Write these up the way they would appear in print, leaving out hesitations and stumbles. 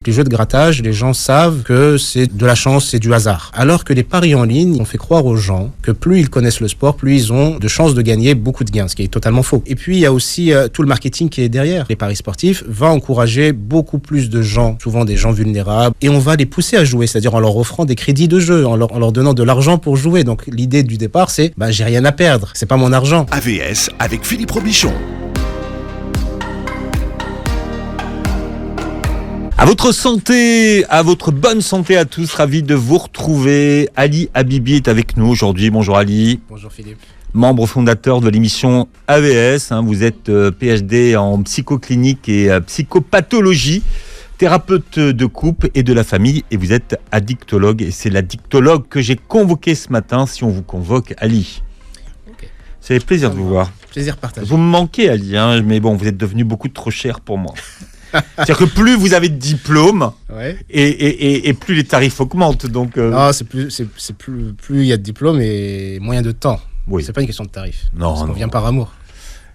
les jeux de grattage, les gens savent que c'est de la chance, c'est du hasard. Alors que les paris en ligne, on fait croire aux gens que plus ils connaissent le sport, plus ils ont de chances de gagner beaucoup de gains, ce qui est totalement faux. Et puis il y a aussi tout le marketing qui est derrière. Les paris sportifs va encourager beaucoup plus de gens, souvent des gens vulnérables, et on va les pousser à jouer, c'est-à-dire en leur offrant des crédits de jeu, en leur donnant de l'argent pour jouer. Donc l'idée du départ, c'est j'ai rien à perdre, c'est pas mon argent. AVS avec Philippe Robichon. À votre santé, à votre bonne santé à tous, ravi de vous retrouver. Ali Habibi est avec nous aujourd'hui. Bonjour Ali. Bonjour Philippe. Membre fondateur de l'émission AVS. Vous êtes PhD en psychoclinique et psychopathologie, thérapeute de couple et de la famille, et vous êtes addictologue. Et c'est l'addictologue que j'ai convoqué ce matin, si on vous convoque, Ali. Okay. Ça fait plaisir de vous voir. Plaisir partagé. Vous me manquez, Ali, mais bon, vous êtes devenu beaucoup trop cher pour moi. C'est-à-dire que plus vous avez de diplômes, ouais. et plus les tarifs augmentent. Donc, Non, c'est plus il y a de diplômes et moins de temps. Oui. C'est pas une question de tarif. Non, on vient par amour.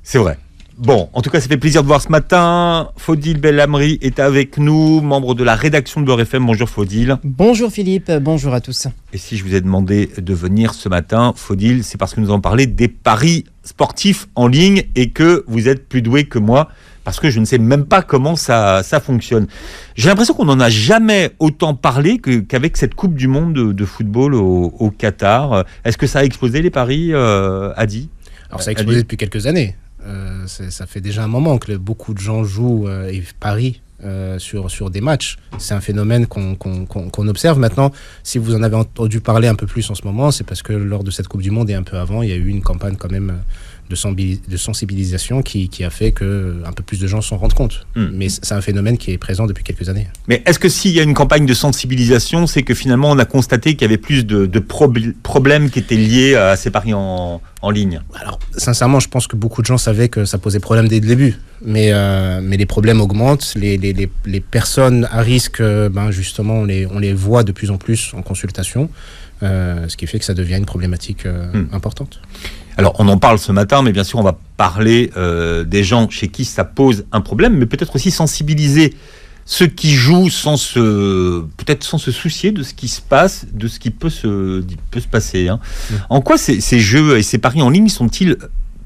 C'est vrai. Bon, en tout cas, ça fait plaisir de voir ce matin. Faudil Belhamri est avec nous, membre de la rédaction de Beurre FM. Bonjour Faudil. Bonjour Philippe, bonjour à tous. Et si je vous ai demandé de venir ce matin, Faudil, c'est parce que nous allons parler des paris sportifs en ligne et que vous êtes plus doué que moi, parce que je ne sais même pas comment ça fonctionne. J'ai l'impression qu'on n'en a jamais autant parlé qu'avec cette Coupe du Monde de football au Qatar. Est-ce que ça a explosé les paris, Adi ? Alors ça a explosé depuis quelques années. Ça fait déjà un moment que beaucoup de gens jouent et parient sur des matchs. C'est un phénomène qu'on observe maintenant. Si vous en avez entendu parler un peu plus en ce moment, c'est parce que lors de cette Coupe du Monde et un peu avant, il y a eu une campagne quand même de sensibilisation qui a fait qu'un peu plus de gens s'en rendent compte. Mais c'est un phénomène qui est présent depuis quelques années. Mais est-ce que s'il y a une campagne de sensibilisation, c'est que finalement on a constaté qu'il y avait plus de problèmes qui étaient liés à ces paris en ligne ? Alors, sincèrement, je pense que beaucoup de gens savaient que ça posait problème dès le début. Mais les problèmes augmentent. Les personnes à risque, justement, on les voit de plus en plus en consultation. Ce qui fait que ça devient une problématique importante. Alors, on en parle ce matin, mais bien sûr, on va parler des gens chez qui ça pose un problème, mais peut-être aussi sensibiliser ceux qui jouent sans se soucier de ce qui se passe, de ce qui peut se passer. En quoi ces jeux et ces paris en ligne sont-ils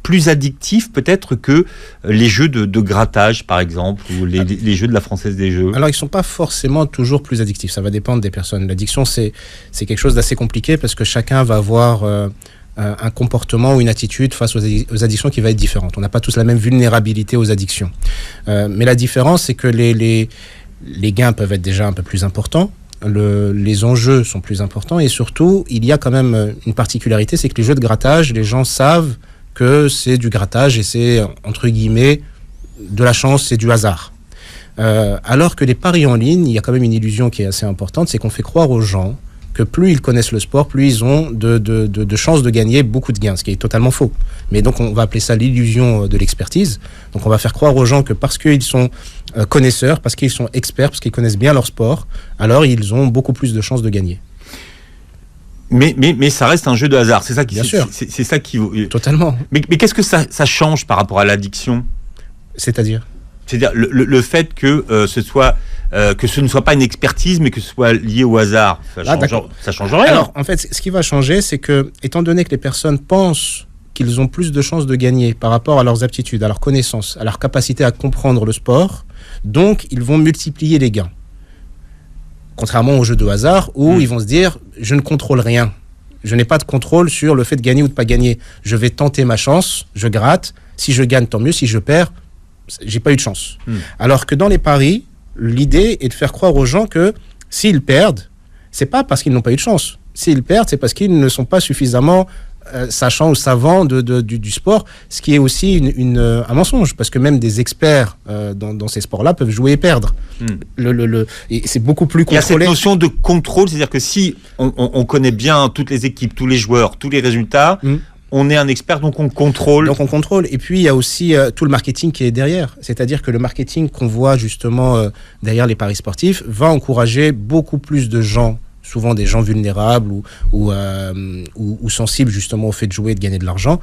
plus addictifs peut-être que les jeux de grattage, par exemple, ou les jeux de la Française des Jeux ? Alors, ils ne sont pas forcément toujours plus addictifs. Ça va dépendre des personnes. L'addiction, c'est quelque chose d'assez compliqué parce que chacun va avoir un comportement ou une attitude face aux addictions qui va être différente. On n'a pas tous la même vulnérabilité aux addictions. Mais la différence, c'est que les gains peuvent être déjà un peu plus importants. Les enjeux sont plus importants. Et surtout, il y a quand même une particularité, c'est que les jeux de grattage, les gens savent que c'est du grattage et c'est, entre guillemets, de la chance, c'est du hasard. Alors que les paris en ligne, il y a quand même une illusion qui est assez importante, c'est qu'on fait croire aux gens que plus ils connaissent le sport, plus ils ont de chances de gagner beaucoup de gains, ce qui est totalement faux. Mais donc on va appeler ça l'illusion de l'expertise. Donc on va faire croire aux gens que parce qu'ils sont connaisseurs, parce qu'ils sont experts, parce qu'ils connaissent bien leur sport, alors ils ont beaucoup plus de chances de gagner. Mais ça reste un jeu de hasard, c'est ça qui... Bien sûr. C'est ça qui... Totalement. Mais qu'est-ce que ça change par rapport à l'addiction ? C'est-à-dire le fait que que ce ne soit pas une expertise, mais que ce soit lié au hasard. Ça change rien. Alors, en fait, ce qui va changer, c'est que, étant donné que les personnes pensent qu'ils ont plus de chances de gagner par rapport à leurs aptitudes, à leurs connaissances, à leur capacité à comprendre le sport, donc ils vont multiplier les gains. Contrairement aux jeux de hasard, où ils vont se dire « je ne contrôle rien ». Je n'ai pas de contrôle sur le fait de gagner ou de pas gagner. Je vais tenter ma chance, je gratte. Si je gagne, tant mieux. Si je perds, j'ai pas eu de chance. Alors que dans les paris, l'idée est de faire croire aux gens que s'ils perdent, c'est pas parce qu'ils n'ont pas eu de chance. S'ils perdent, c'est parce qu'ils ne sont pas suffisamment sachants ou savants du sport, ce qui est aussi un mensonge, parce que même des experts dans ces sports-là peuvent jouer et perdre. Et c'est beaucoup plus contrôlé. Il y a cette notion de contrôle, c'est-à-dire que si on connaît bien toutes les équipes, tous les joueurs, tous les résultats, on est un expert, donc on contrôle. Donc on contrôle. Et puis il y a aussi tout le marketing qui est derrière. C'est-à-dire que le marketing qu'on voit justement derrière les paris sportifs va encourager beaucoup plus de gens, souvent des gens vulnérables ou sensibles justement au fait de jouer et de gagner de l'argent.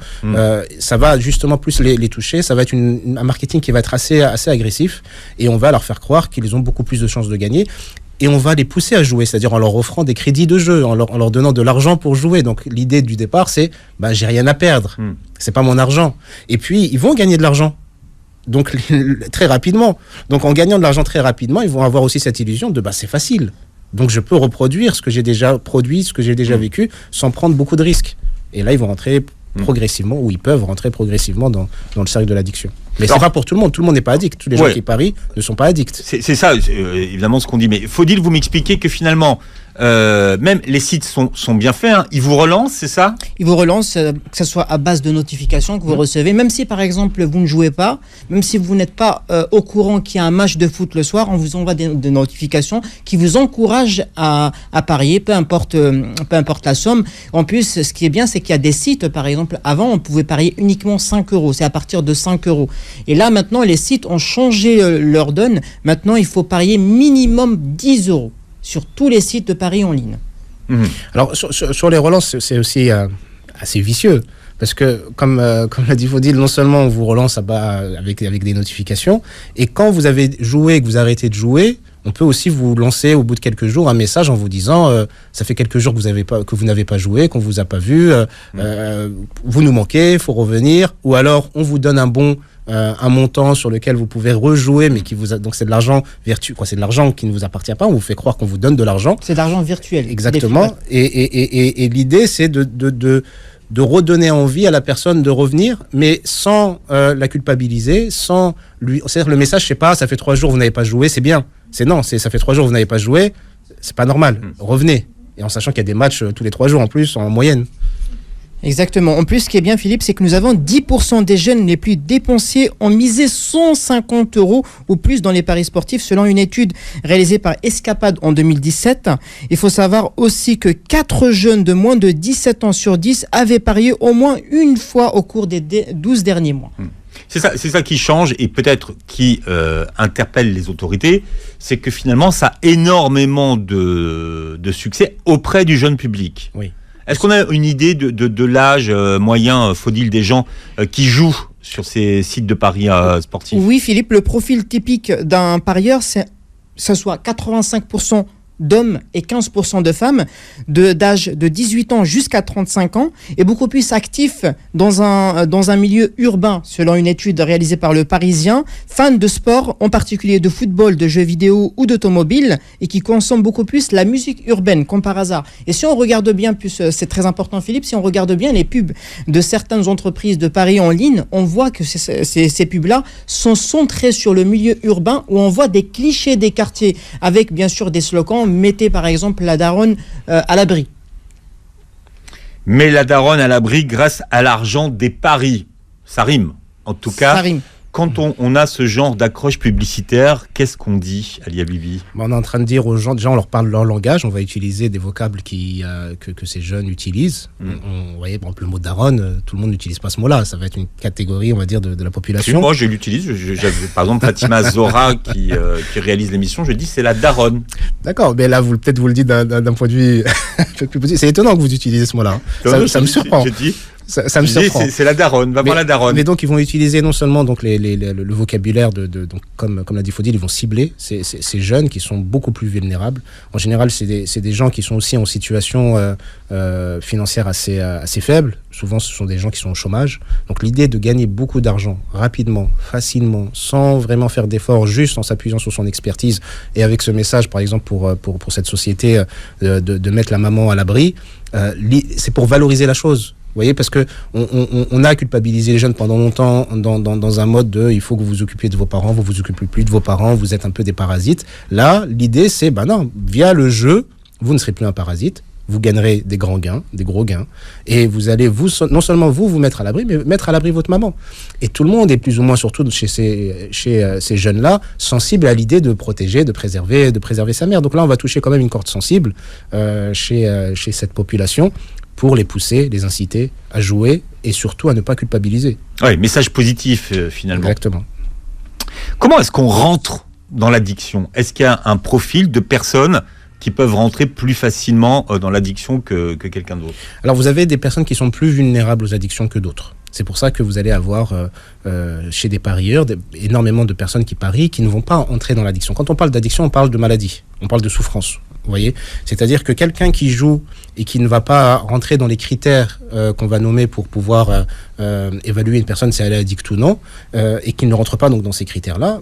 Ça va justement plus les toucher. Ça va être un marketing qui va être assez agressif et on va leur faire croire qu'ils ont beaucoup plus de chances de gagner. Et on va les pousser à jouer, c'est-à-dire en leur offrant des crédits de jeu, en leur donnant de l'argent pour jouer. Donc l'idée du départ, c'est j'ai rien à perdre, c'est pas mon argent. Et puis ils vont gagner de l'argent, donc très rapidement. Donc en gagnant de l'argent très rapidement, ils vont avoir aussi cette illusion de c'est facile. Donc je peux reproduire ce que j'ai déjà produit, ce que j'ai déjà vécu, sans prendre beaucoup de risques. Et là ils vont rentrer progressivement, ou ils peuvent rentrer progressivement dans le cercle de l'addiction. Mais c'est pas pour tout le monde n'est pas addict. Tous les gens qui parient ne sont pas addicts. C'est ça, évidemment, ce qu'on dit. Mais faut-il vous m'expliquer que finalement, même les sites sont bien faits, ils vous relancent, c'est ça ? Ils vous relancent, que ce soit à base de notifications que vous recevez, même si par exemple vous ne jouez pas, même si vous n'êtes pas au courant qu'il y a un match de foot le soir, on vous envoie des notifications qui vous encouragent à parier, peu importe la somme. En plus, ce qui est bien, c'est qu'il y a des sites, par exemple, avant on pouvait parier uniquement 5 €, c'est à partir de 5 €. Et là maintenant, les sites ont changé leur donne. Maintenant, il faut parier minimum 10 € sur tous les sites de paris en ligne. Alors, sur les relances, c'est aussi assez vicieux. Parce que, comme l'a dit Faudil, non seulement on vous relance avec des notifications, et quand vous avez joué et que vous arrêtez de jouer, on peut aussi vous lancer au bout de quelques jours un message en vous disant ça fait quelques jours que vous n'avez pas joué, qu'on ne vous a pas vu, vous nous manquez, il faut revenir, ou alors on vous donne un montant sur lequel vous pouvez rejouer, mais donc c'est de l'argent c'est de l'argent qui ne vous appartient pas. On vous fait croire qu'on vous donne de l'argent. C'est de l'argent virtuel. Exactement. Et l'idée, c'est de redonner envie à la personne de revenir, mais sans la culpabiliser, sans lui. C'est-à-dire le message, c'est pas ça fait 3 jours vous n'avez pas joué, c'est bien. Ça fait 3 jours vous n'avez pas joué, c'est pas normal. Revenez. Et en sachant qu'il y a des matchs tous les 3 jours en plus en moyenne. Exactement. En plus, ce qui est bien, Philippe, c'est que nous avons 10% des jeunes les plus dépensiers ont misé 150 € ou plus dans les paris sportifs, selon une étude réalisée par Escapade en 2017. Il faut savoir aussi que 4 jeunes de moins de 17 ans sur 10 avaient parié au moins une fois au cours des 12 derniers mois. C'est ça qui change et peut-être qui interpelle les autorités, c'est que finalement, ça a énormément de succès auprès du jeune public. Oui. Est-ce qu'on a une idée de l'âge moyen, Faudil, des gens qui jouent sur ces sites de paris sportifs ? Oui, Philippe, le profil typique d'un parieur, c'est ça soit 85% d'hommes et 15% de femmes d'âge de 18 ans jusqu'à 35 ans et beaucoup plus actifs dans un milieu urbain, selon une étude réalisée par Le Parisien, fans de sport, en particulier de football, de jeux vidéo ou d'automobile, et qui consomment beaucoup plus la musique urbaine, comme par hasard. Et si on regarde bien, plus c'est très important Philippe, si on regarde bien les pubs de certaines entreprises de paris en ligne, on voit que ces pubs-là sont centrées sur le milieu urbain, où on voit des clichés des quartiers, avec bien sûr des slogans. Mettez par exemple la daronne à l'abri. Mais la daronne à l'abri grâce à l'argent des paris. Ça rime. En tout cas, ça rime. Quand on a ce genre d'accroche publicitaire, qu'est-ce qu'on dit, Ali Habibi ? On est en train de dire aux gens, déjà on leur parle leur langage, on va utiliser des vocables que ces jeunes utilisent. Vous voyez, par exemple, le mot daronne, tout le monde n'utilise pas ce mot-là. Ça va être une catégorie, on va dire, de la population. Moi, je l'utilise. Par exemple, Fatima Zora, qui réalise l'émission, je dis c'est la daronne. D'accord, mais là, peut-être vous le dites d'un point de vue un peu plus positif. C'est étonnant que vous utilisez ce mot-là. Ça me surprend. Ça me surprend. C'est la daronne, va voir la daronne. Mais donc ils vont utiliser non seulement donc le vocabulaire donc comme l'a dit Faudil, ils vont cibler ces jeunes qui sont beaucoup plus vulnérables. En général, c'est des gens qui sont aussi en situation financière assez faible. Souvent, ce sont des gens qui sont au chômage. Donc l'idée de gagner beaucoup d'argent rapidement, facilement, sans vraiment faire d'efforts, juste en s'appuyant sur son expertise et avec ce message, par exemple pour cette société de mettre la maman à l'abri, c'est pour valoriser la chose. Vous voyez, parce que on a culpabilisé les jeunes pendant longtemps dans un mode de il faut que vous vous occupiez de vos parents, vous vous occupez plus de vos parents, vous êtes un peu des parasites. Là, l'idée c'est non, via le jeu, vous ne serez plus un parasite, vous gagnerez des gros gains, et vous allez non seulement vous mettre à l'abri, mais mettre à l'abri votre maman. Et tout le monde est plus ou moins, surtout chez ces jeunes-là, sensible à l'idée de protéger, de préserver sa mère. Donc là, on va toucher quand même une corde sensible chez cette population, pour les pousser, les inciter à jouer et surtout à ne pas culpabiliser. Oui, message positif finalement. Exactement. Comment est-ce qu'on rentre dans l'addiction ? Est-ce qu'il y a un profil de personnes qui peuvent rentrer plus facilement dans l'addiction que quelqu'un d'autre? Alors vous avez des personnes qui sont plus vulnérables aux addictions que d'autres. C'est pour ça que vous allez avoir chez des parieurs énormément de personnes qui parient qui ne vont pas entrer dans l'addiction. Quand on parle d'addiction, on parle de maladie, on parle de souffrance. Vous voyez, c'est-à-dire que quelqu'un qui joue et qui ne va pas rentrer dans les critères qu'on va nommer pour pouvoir évaluer une personne si elle est addicte ou non, et qui ne rentre pas donc dans ces critères-là,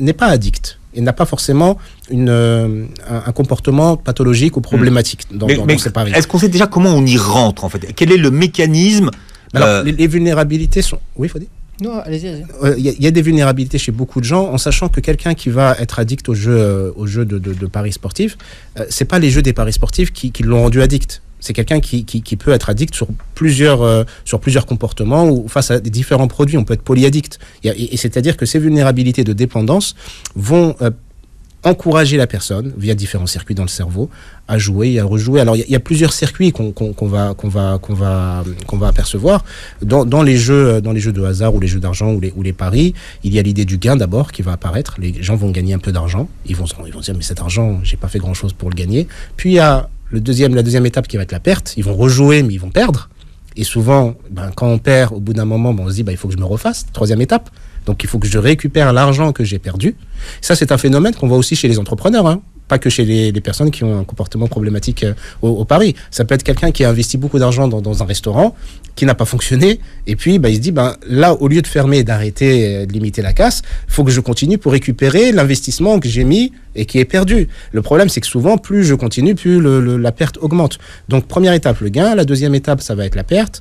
n'est pas addict et n'a pas forcément un comportement pathologique ou problématique dans ces paris. Est-ce qu'on sait déjà comment on y rentre en fait? Quel est le mécanisme? Alors, les vulnérabilités sont... Oui, faut dire. Non, allez-y. Il y a des vulnérabilités chez beaucoup de gens, en sachant que quelqu'un qui va être addict aux jeux de paris sportifs, c'est pas les jeux des paris sportifs qui l'ont rendu addict. C'est quelqu'un qui peut être addict sur plusieurs comportements ou face à des différents produits. On peut être polyaddict. Et c'est-à-dire que ces vulnérabilités de dépendance vont encourager la personne, via différents circuits dans le cerveau, à jouer et à rejouer. Alors, il y a plusieurs circuits qu'on va apercevoir. Dans les jeux de hasard ou les jeux d'argent ou les paris, il y a l'idée du gain d'abord qui va apparaître. Les gens vont gagner un peu d'argent. Ils vont se dire, mais cet argent, j'ai pas fait grand-chose pour le gagner. Puis, il y a la deuxième étape qui va être la perte. Ils vont rejouer, mais ils vont perdre. Et souvent, quand on perd, au bout d'un moment, on se dit, il faut que je me refasse. Troisième étape. Donc, il faut que je récupère l'argent que j'ai perdu. Ça, c'est un phénomène qu'on voit aussi chez les entrepreneurs, hein. Pas que chez les personnes qui ont un comportement problématique au pari. Ça peut être quelqu'un qui a investi beaucoup d'argent dans un restaurant, qui n'a pas fonctionné, et puis il se dit, là, au lieu de fermer et d'arrêter, de limiter la casse, il faut que je continue pour récupérer l'investissement que j'ai mis et qui est perdu. Le problème, c'est que souvent, plus je continue, plus la perte augmente. Donc, première étape, le gain. La deuxième étape, ça va être la perte.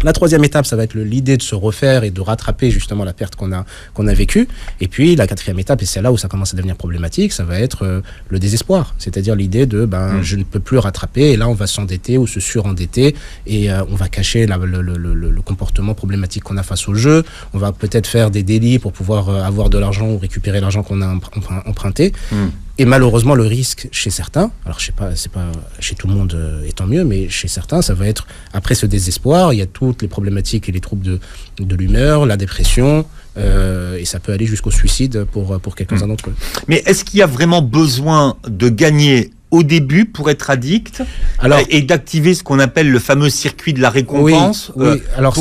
La troisième étape, ça va être l'idée de se refaire et de rattraper justement la perte qu'on a vécue. Et puis la quatrième étape, et c'est là où ça commence à devenir problématique, ça va être le désespoir. C'est-à-dire l'idée de je ne peux plus rattraper, et là on va s'endetter ou se surendetter, et on va cacher le comportement problématique qu'on a face au jeu. On va peut-être faire des délits pour pouvoir avoir de l'argent ou récupérer l'argent qu'on a emprunté. Et malheureusement, le risque chez certains, alors c'est pas chez tout le monde et tant mieux, mais chez certains, ça va être, après ce désespoir, il y a toutes les problématiques et les troubles de l'humeur, la dépression, et ça peut aller jusqu'au suicide pour quelques-uns d'entre eux. Mais est-ce qu'il y a vraiment besoin de gagner au début pour être addict, et d'activer ce qu'on appelle le fameux circuit de la récompense, oui. Alors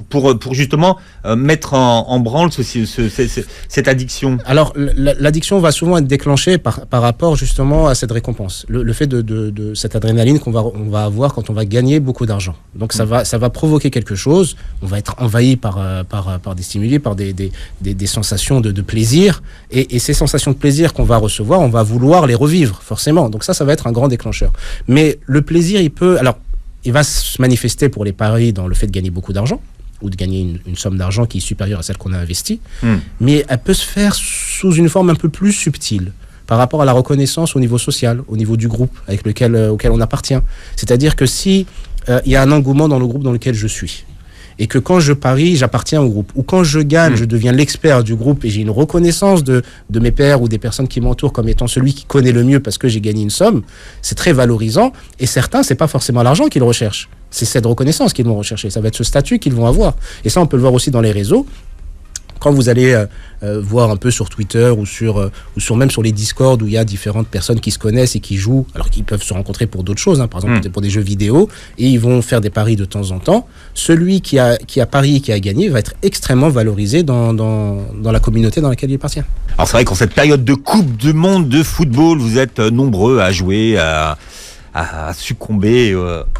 pour justement mettre en branle cette addiction? Alors l'addiction va souvent être déclenchée par rapport justement à cette récompense, le fait de cette adrénaline on va avoir quand on va gagner beaucoup d'argent. Donc ça va provoquer quelque chose, on va être envahi par des stimuli, par des sensations de plaisir, et ces sensations de plaisir qu'on va recevoir, on va vouloir les revivre forcément. Donc ça va être un grand déclencheur. Mais le plaisir, il va se manifester pour les paris dans le fait de gagner beaucoup d'argent, ou de gagner une somme d'argent qui est supérieure à celle qu'on a investie, mais elle peut se faire sous une forme un peu plus subtile par rapport à la reconnaissance au niveau social, au niveau du groupe auquel on appartient. C'est-à-dire que si il y a un engouement dans le groupe dans lequel je suis, et que quand je parie, j'appartiens au groupe, ou quand je gagne, je deviens l'expert du groupe et j'ai une reconnaissance de mes pairs ou des personnes qui m'entourent comme étant celui qui connaît le mieux parce que j'ai gagné une somme, c'est très valorisant. Et certains, c'est pas forcément l'argent qu'ils recherchent, c'est cette reconnaissance qu'ils vont rechercher, ça va être ce statut qu'ils vont avoir. Et ça, on peut le voir aussi dans les réseaux. Quand vous allez voir un peu sur Twitter ou même sur les Discord où il y a différentes personnes qui se connaissent et qui jouent, alors qu'ils peuvent se rencontrer pour d'autres choses, par exemple pour des jeux vidéo, et ils vont faire des paris de temps en temps. Celui qui a parié et qui a gagné va être extrêmement valorisé dans la communauté dans laquelle il appartient. Alors c'est vrai qu'en cette période de Coupe du Monde de football, vous êtes nombreux à jouer, à succomber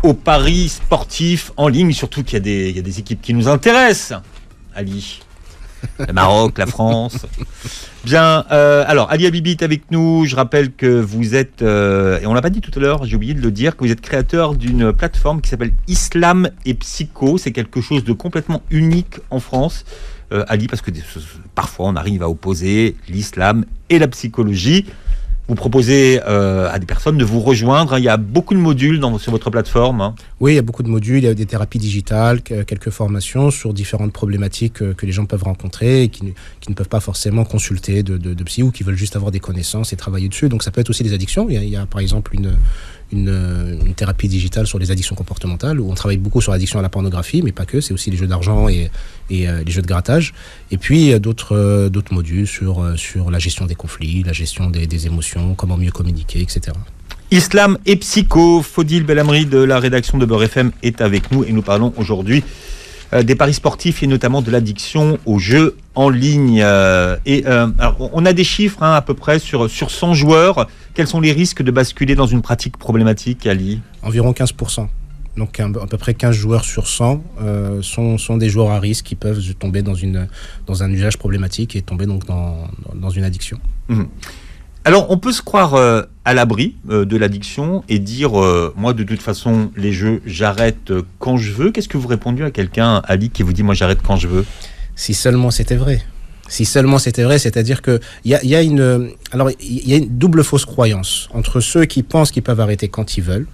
aux paris sportifs en ligne, surtout qu'il y a des équipes qui nous intéressent, Ali. Le Maroc, la France. Bien, alors Ali Habibi est avec nous. Je rappelle que vous êtes, et on l'a pas dit tout à l'heure, j'ai oublié de le dire, que vous êtes créateur d'une plateforme qui s'appelle Islam et Psycho. C'est quelque chose de complètement unique en France, Ali, parce que parfois on arrive à opposer l'islam et la psychologie. Vous proposez à des personnes de vous rejoindre. Il y a beaucoup de modules sur votre plateforme. Oui, il y a beaucoup de modules. Il y a des thérapies digitales, quelques formations sur différentes problématiques que les gens peuvent rencontrer et qui ne peuvent pas forcément consulter de psy ou qui veulent juste avoir des connaissances et travailler dessus. Donc ça peut être aussi des addictions. Il y a par exemple une thérapie digitale sur les addictions comportementales où on travaille beaucoup sur l'addiction à la pornographie, mais pas que, c'est aussi les jeux d'argent et les jeux de grattage. Et puis d'autres modules sur la gestion des conflits, la gestion des émotions, comment mieux communiquer, etc. Islam et psycho, Faudil Belhamri de la rédaction de Beurre FM est avec nous et nous parlons aujourd'hui des paris sportifs et notamment de l'addiction aux jeux en ligne. Alors, on a des chiffres à peu près sur 100 joueurs. Quels sont les risques de basculer dans une pratique problématique, Ali ? Environ 15%. Donc à peu près 15 joueurs sur 100 sont des joueurs à risque qui peuvent tomber dans un usage problématique et tomber donc dans une addiction. Mmh. Alors, on peut se croire à l'abri de l'addiction et dire moi, de toute façon, les jeux, j'arrête quand je veux. Qu'est-ce que vous répondez à quelqu'un, Ali, qui vous dit moi, j'arrête quand je veux ? Si seulement c'était vrai. Si seulement c'était vrai, c'est-à-dire qu'il y a une double fausse croyance entre ceux qui pensent qu'ils peuvent arrêter quand ils veulent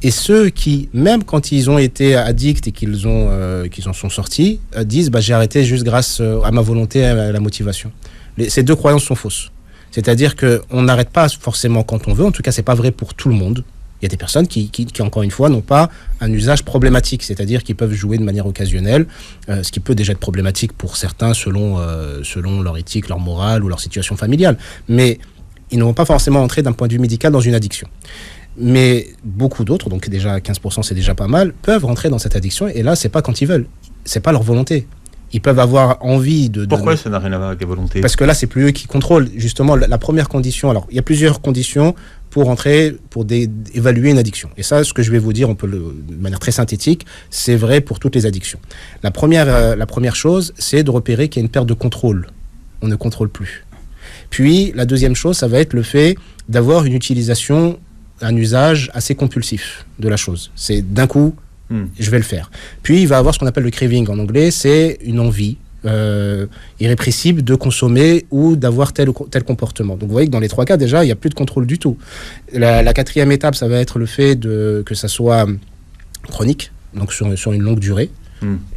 et ceux qui, même quand ils ont été addicts et qu'ils en sont sortis, disent j'ai arrêté juste grâce à ma volonté et à la motivation. Ces deux croyances sont fausses. C'est-à-dire qu'on n'arrête pas forcément quand on veut. En tout cas, c'est pas vrai pour tout le monde. Il y a des personnes qui encore une fois, n'ont pas un usage problématique. C'est-à-dire qu'ils peuvent jouer de manière occasionnelle, ce qui peut déjà être problématique pour certains selon leur éthique, leur morale ou leur situation familiale. Mais ils ne vont pas forcément entrer d'un point de vue médical dans une addiction. Mais beaucoup d'autres, donc déjà 15% c'est déjà pas mal, peuvent rentrer dans cette addiction. Et là, c'est pas quand ils veulent. C'est pas leur volonté. Ils peuvent avoir envie de... Pourquoi ça n'a rien à voir avec la volonté ? Parce que là, c'est plus eux qui contrôlent. Justement, la première condition... Alors, il y a plusieurs conditions pour entrer, évaluer une addiction. Et ça, ce que je vais vous dire, de manière très synthétique, c'est vrai pour toutes les addictions. La première chose, c'est de repérer qu'il y a une perte de contrôle. On ne contrôle plus. Puis, la deuxième chose, ça va être le fait d'avoir une utilisation, un usage assez compulsif de la chose. C'est d'un coup... je vais le faire. Puis il va avoir ce qu'on appelle le craving en anglais, c'est une envie irrépressible de consommer ou d'avoir tel ou tel comportement. Donc vous voyez que dans les trois cas déjà, il n'y a plus de contrôle du tout. La quatrième étape, ça va être le fait que ça soit chronique, donc sur une longue durée.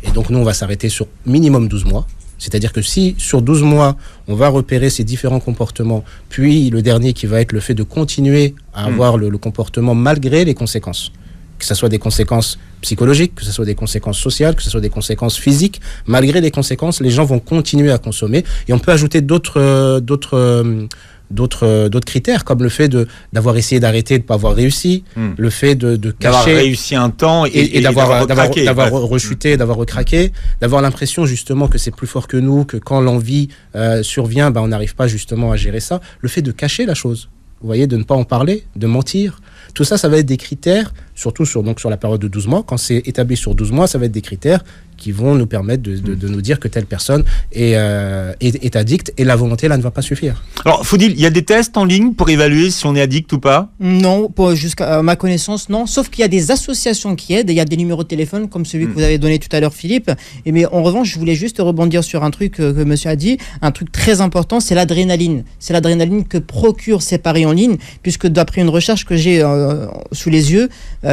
Et donc nous, on va s'arrêter sur minimum 12 mois. C'est-à-dire que si sur 12 mois, on va repérer ces différents comportements, puis le dernier qui va être le fait de continuer à avoir le comportement malgré les conséquences, que ce soit des conséquences psychologiques, que ce soit des conséquences sociales, que ce soit des conséquences physiques. Malgré les conséquences, les gens vont continuer à consommer. Et on peut ajouter d'autres critères, comme le fait d'avoir essayé d'arrêter et de ne pas avoir réussi, le fait de cacher... D'avoir réussi un temps et d'avoir rechuté, d'avoir recraqué, d'avoir l'impression justement que c'est plus fort que nous, que quand l'envie survient, on n'arrive pas justement à gérer ça. Le fait de cacher la chose, vous voyez, de ne pas en parler, de mentir. Tout ça, ça va être des critères, surtout sur la période de 12 mois. Quand c'est établi sur 12 mois, ça va être des critères qui vont nous permettre de nous dire que telle personne est addict et la volonté, là, ne va pas suffire. Alors, Faudil, il y a des tests en ligne pour évaluer si on est addict ou pas ? Non, jusqu'à ma connaissance, non. Sauf qu'il y a des associations qui aident. Il y a des numéros de téléphone, comme celui que vous avez donné tout à l'heure, Philippe. Mais en revanche, je voulais juste rebondir sur un truc que monsieur a dit. Un truc très important, c'est l'adrénaline. C'est l'adrénaline que procurent ces paris en ligne, puisque d'après une recherche que j'ai sous les yeux,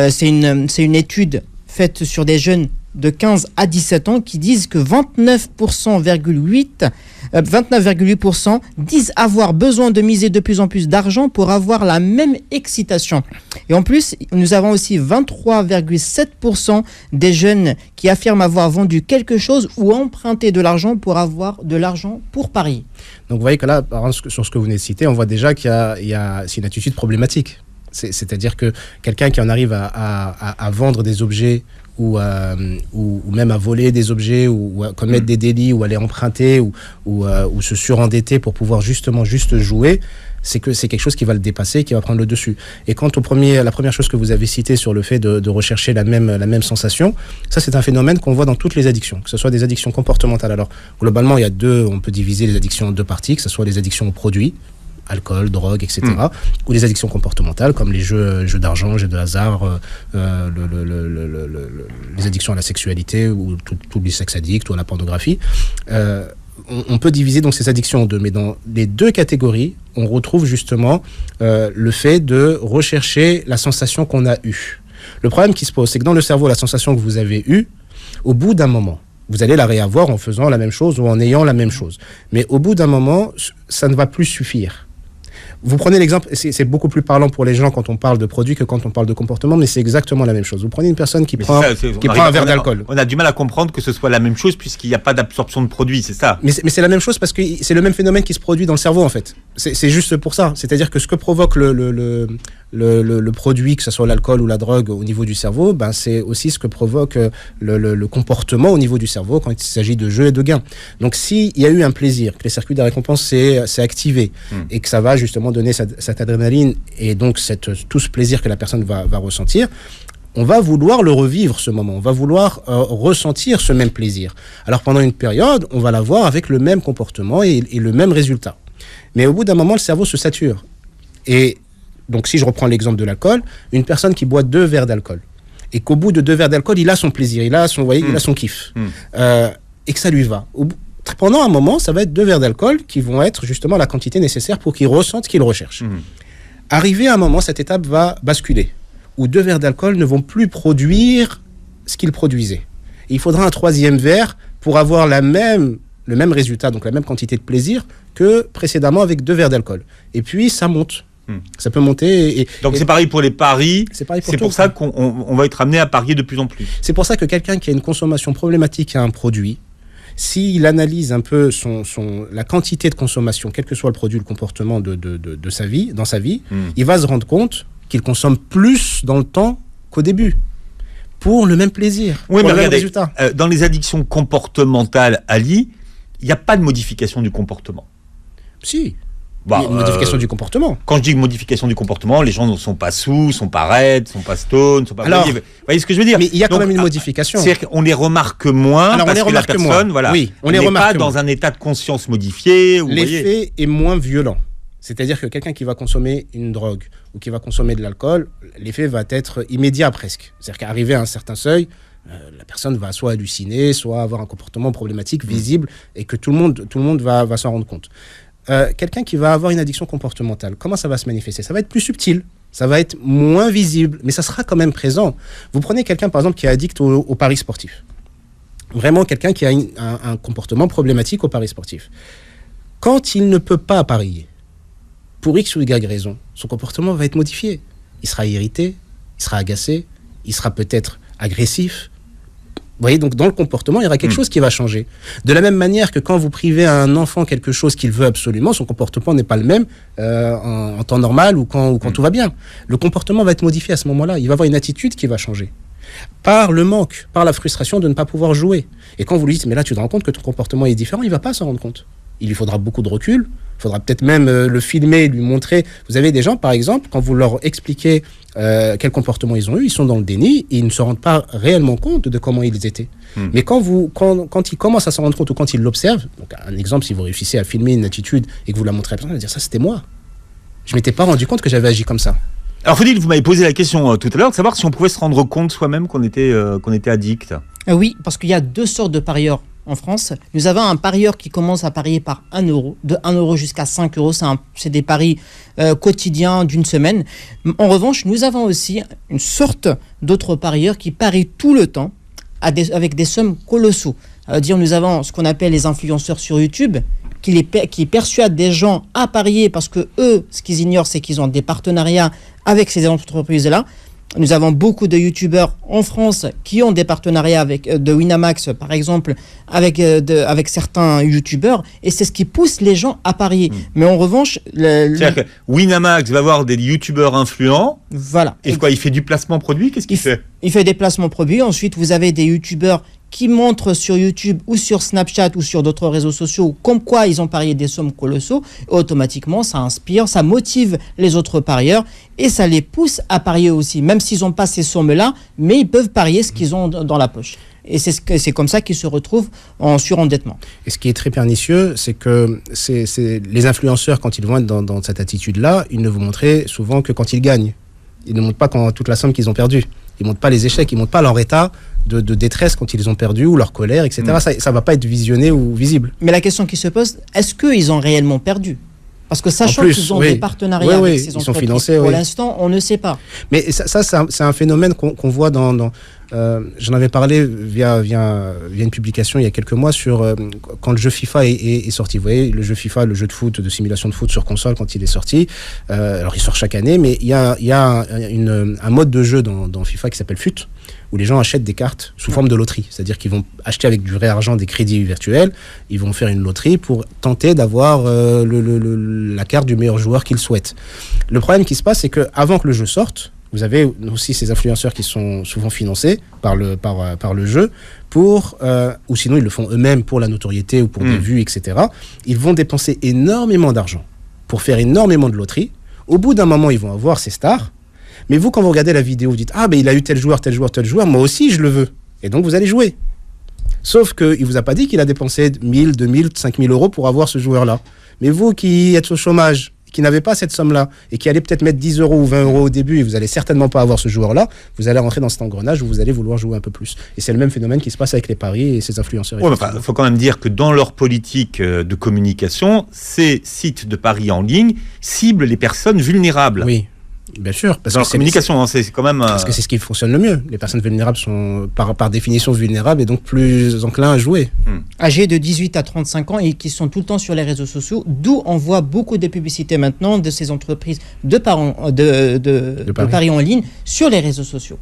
c'est une étude faite sur des jeunes de 15 à 17 ans qui disent que 29,8% disent avoir besoin de miser de plus en plus d'argent pour avoir la même excitation. Et en plus, nous avons aussi 23,7% des jeunes qui affirment avoir vendu quelque chose ou emprunté de l'argent pour avoir de l'argent pour parier. Donc vous voyez que là, par exemple, sur ce que vous venez de citer, on voit déjà c'est une attitude problématique. C'est-à-dire que quelqu'un qui en arrive à vendre des objets ou même à voler des objets ou à commettre des délits ou aller emprunter ou se surendetter pour pouvoir juste jouer, c'est quelque chose qui va le dépasser, qui va prendre le dessus. Et quant la première chose que vous avez citée sur le fait de rechercher la même sensation, ça c'est un phénomène qu'on voit dans toutes les addictions, que ce soit des addictions comportementales. Alors globalement, on peut diviser les addictions en deux parties, que ce soit les addictions aux produits, alcool, drogue, etc. Ou les addictions comportementales comme les jeux d'argent, jeux de hasard, les addictions à la sexualité ou tous les sex addicts ou à la pornographie. On peut diviser donc ces addictions en deux, mais dans les deux catégories, on retrouve justement le fait de rechercher la sensation qu'on a eue. Le problème qui se pose, c'est que dans le cerveau, la sensation que vous avez eue, au bout d'un moment, vous allez la réavoir en faisant la même chose ou en ayant la même chose. Mais au bout d'un moment, ça ne va plus suffire. Vous prenez l'exemple, c'est beaucoup plus parlant pour les gens quand on parle de produits que quand on parle de comportement, mais c'est exactement la même chose. Vous prenez une personne qui prend un verre d'alcool. On a du mal à comprendre que ce soit la même chose puisqu'il n'y a pas d'absorption de produit, c'est ça. Mais c'est la même chose parce que c'est le même phénomène qui se produit dans le cerveau en fait. C'est juste pour ça. C'est-à-dire que ce que provoque le produit, que ce soit l'alcool ou la drogue, au niveau du cerveau, ben, c'est aussi ce que provoque le comportement au niveau du cerveau quand il s'agit de jeu et de gain. Donc, s'il y a eu un plaisir, que les circuits de récompense s'est activé et que ça va justement donner cette adrénaline et donc tout ce plaisir que la personne va ressentir, on va vouloir le revivre, ce moment. On va vouloir ressentir ce même plaisir. Alors, pendant une période, on va l'avoir avec le même comportement et le même résultat. Mais au bout d'un moment, le cerveau se sature. Et donc, si je reprends l'exemple de l'alcool, une personne qui boit 2 verres d'alcool et qu'au bout de 2 verres d'alcool, il a son plaisir, il a son kiff, et que ça lui va. Pendant un moment, ça va être 2 verres d'alcool qui vont être justement la quantité nécessaire pour qu'il ressente ce qu'il recherche. Arrivé à un moment, cette étape va basculer, où 2 verres d'alcool ne vont plus produire ce qu'ils produisaient. Et il faudra un 3e verre pour avoir le même résultat, donc la même quantité de plaisir que précédemment avec 2 verres d'alcool. Et puis, ça monte. Ça peut monter. Donc, c'est pareil pour les paris. C'est pareil pour ça qu'on va être amené à parier de plus en plus. C'est pour ça que quelqu'un qui a une consommation problématique à un produit, s'il analyse un peu la quantité de consommation, quel que soit le produit, le comportement de sa vie, dans sa vie, il va se rendre compte qu'il consomme plus dans le temps qu'au début, pour le même plaisir, oui, pour mais le même regardez, résultat. Dans les addictions comportementales, Ali, il n'y a pas de modification du comportement. Si, il y a une modification du comportement. Quand je dis modification du comportement, les gens ne sont pas sous, sont pas raides, sont pas stone, sont pas... Alors, vous voyez ce que je veux dire? Mais il y a quand même une modification. C'est-à-dire qu'on les remarque moins. Alors, parce que la personne, voilà, oui, on n'est les remarque pas dans un état de conscience modifié. L'effet est moins violent. C'est-à-dire que quelqu'un qui va consommer une drogue ou qui va consommer de l'alcool, l'effet va être immédiat presque. C'est-à-dire qu'arrivé à un certain seuil, la personne va soit halluciner, soit avoir un comportement problématique visible et que tout le monde va s'en rendre compte. Quelqu'un qui va avoir une addiction comportementale, comment ça va se manifester? Ça va être plus subtil, ça va être moins visible, mais ça sera quand même présent. Vous prenez quelqu'un, par exemple, qui est addict au paris sportif. Vraiment quelqu'un qui a un comportement problématique au paris sportif. Quand il ne peut pas parier, pour X ou Y raison, son comportement va être modifié. Il sera irrité, il sera agacé, il sera peut-être agressif. Vous voyez, donc dans le comportement, il y aura quelque chose qui va changer. De la même manière que quand vous privez à un enfant quelque chose qu'il veut absolument, son comportement n'est pas le même en temps normal ou quand tout va bien. Le comportement va être modifié à ce moment-là. Il va avoir une attitude qui va changer. Par le manque, par la frustration de ne pas pouvoir jouer. Et quand vous lui dites, mais là tu te rends compte que ton comportement est différent, il ne va pas s'en rendre compte. Il lui faudra beaucoup de recul, il faudra peut-être même le filmer, lui montrer. Vous avez des gens, par exemple, quand vous leur expliquez quel comportement ils ont eu, ils sont dans le déni et ils ne se rendent pas réellement compte de comment ils étaient. Mais quand ils commencent à s'en rendre compte ou quand ils l'observent, donc un exemple, si vous réussissez à filmer une attitude et que vous la montrez à la personne, elle va dire ça c'était moi. Je ne m'étais pas rendu compte que j'avais agi comme ça. Alors Faudil, vous m'avez posé la question tout à l'heure de savoir si on pouvait se rendre compte soi-même qu'on était addict. Oui, parce qu'il y a 2 sortes de parieurs en France. Nous avons un parieur qui commence à parier par 1 euro, de 1 euro jusqu'à 5 euros. C'est des paris quotidiens d'une semaine. En revanche, nous avons aussi une sorte d'autres parieurs qui parient tout le temps avec des sommes colossaux. Nous avons ce qu'on appelle les influenceurs sur YouTube qui persuadent des gens à parier parce que eux, ce qu'ils ignorent, c'est qu'ils ont des partenariats avec ces entreprises-là. Nous avons beaucoup de youtubeurs en France qui ont des partenariats avec de Winamax, par exemple, avec certains youtubeurs, et c'est ce qui pousse les gens à parier. Mais en revanche... C'est-à-dire que Winamax va avoir des youtubeurs influents. Voilà. Et quoi, il fait du placement produit? Qu'est-ce qu'il fait? Il fait des placements produits. Ensuite, vous avez des youtubeurs qui montrent sur YouTube ou sur Snapchat ou sur d'autres réseaux sociaux comme quoi ils ont parié des sommes colossaux. Et automatiquement, ça inspire, ça motive les autres parieurs et ça les pousse à parier aussi, même s'ils n'ont pas ces sommes-là, mais ils peuvent parier ce qu'ils ont dans la poche. Et c'est comme ça qu'ils se retrouvent en surendettement. Et ce qui est très pernicieux, c'est que les influenceurs, quand ils vont être dans cette attitude-là, ils ne vous montrent souvent que quand ils gagnent. Ils ne montrent pas toute la somme qu'ils ont perdue. Ils ne montrent pas les échecs, ils ne montrent pas leur état de détresse quand ils ont perdu ou leur colère, etc. Ça ne va pas être visionné ou visible. Mais la question qui se pose, est-ce qu'ils ont réellement perdu? Parce que sachant qu'ils ont des partenariats avec ces entreprises, sont financés, pour l'instant, on ne sait pas. Mais ça c'est un phénomène qu'on voit J'en avais parlé via une publication il y a quelques mois sur quand le jeu FIFA est sorti. Vous voyez, le jeu FIFA, le jeu de foot, de simulation de foot sur console, quand il est sorti. Alors, il sort chaque année, mais il y a un mode de jeu dans FIFA qui s'appelle FUT, où les gens achètent des cartes sous forme de loterie. C'est-à-dire qu'ils vont acheter avec du vrai argent des crédits virtuels. Ils vont faire une loterie pour tenter d'avoir la carte du meilleur joueur qu'ils souhaitent. Le problème qui se passe, c'est qu'avant que le jeu sorte, vous avez aussi ces influenceurs qui sont souvent financés par le jeu ou sinon ils le font eux-mêmes pour la notoriété ou pour des vues, etc. Ils vont dépenser énormément d'argent pour faire énormément de loteries. Au bout d'un moment, ils vont avoir ces stars. Mais vous, quand vous regardez la vidéo, vous dites « Ah, mais il a eu tel joueur, moi aussi je le veux. » Et donc vous allez jouer. Sauf qu'il ne vous a pas dit qu'il a dépensé 1000, 2000, 5000 euros pour avoir ce joueur-là. Mais vous qui êtes au chômage, qui n'avez pas cette somme-là, et qui allez peut-être mettre 10 euros ou 20 euros au début, et vous n'allez certainement pas avoir ce joueur-là, vous allez rentrer dans cet engrenage où vous allez vouloir jouer un peu plus. Et c'est le même phénomène qui se passe avec les paris et ces influenceurs. Ouais, il faut quand même dire que dans leur politique de communication, ces sites de paris en ligne ciblent les personnes vulnérables. Oui. Bien sûr, parce dans que leur communication, c'est quand même... Parce que c'est ce qui fonctionne le mieux. Les personnes vulnérables sont par définition vulnérables et donc plus enclins à jouer. Âgés de 18 à 35 ans et qui sont tout le temps sur les réseaux sociaux, d'où on voit beaucoup de publicités maintenant de ces entreprises de paris en ligne sur les réseaux sociaux.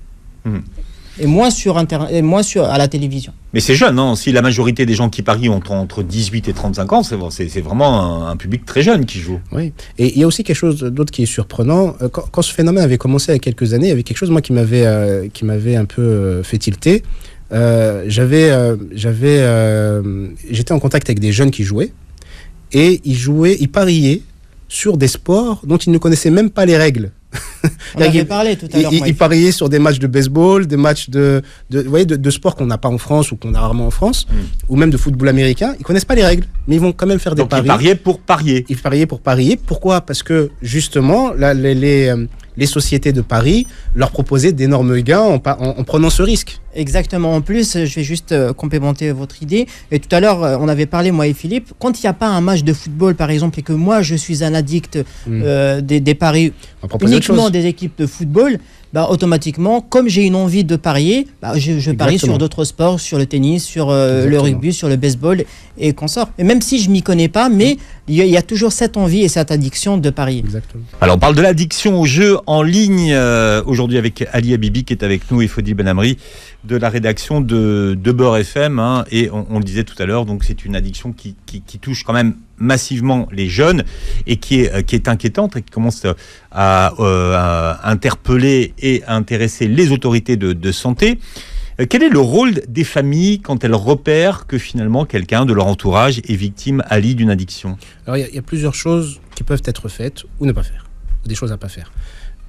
Et moins à la télévision. Mais c'est jeune, hein. Si la majorité des gens qui parient ont entre 18 et 35 ans, c'est vraiment un public très jeune qui joue. Oui, et il y a aussi quelque chose d'autre qui est surprenant. Quand ce phénomène avait commencé il y a quelques années, il y avait quelque chose moi qui m'avait un peu fait tilter. J'étais en contact avec des jeunes qui jouaient, et ils pariaient sur des sports dont ils ne connaissaient même pas les règles. On avait parlé tout à l'heure. Ils pariaient sur des matchs de baseball, des matchs de sport qu'on n'a pas en France ou qu'on a rarement en France, ou même de football américain. Ils connaissent pas les règles, mais ils vont quand même faire des paris. Ils pariaient pour parier. Ils pariaient pour parier. Pourquoi ? Parce que justement, les sociétés de paris leur proposaient d'énormes gains en prenant ce risque. Exactement. En plus, je vais juste complémenter votre idée. Et tout à l'heure, on avait parlé, moi et Philippe, quand il n'y a pas un match de football, par exemple, et que moi, je suis un addict des paris uniquement des équipes de football, automatiquement, comme j'ai une envie de parier, je parie sur d'autres sports, sur le tennis, sur le rugby, sur le baseball et consorts. Et même si je ne m'y connais pas, mais il y a toujours cette envie et cette addiction de parier. Exactement. Alors, on parle de l'addiction aux jeux en ligne aujourd'hui avec Ali Habibi qui est avec nous et Fodil Benamri de la rédaction de Beurre FM. Et on le disait tout à l'heure, donc c'est une addiction qui touche quand même massivement les jeunes et qui est inquiétante et qui commence à interpeller et à intéresser les autorités de santé. Quel est le rôle des familles quand elles repèrent que finalement quelqu'un de leur entourage est victime, Ali, d'une addiction ? Alors il y a plusieurs choses qui peuvent être faites ou ne pas faire, ou des choses à pas faire.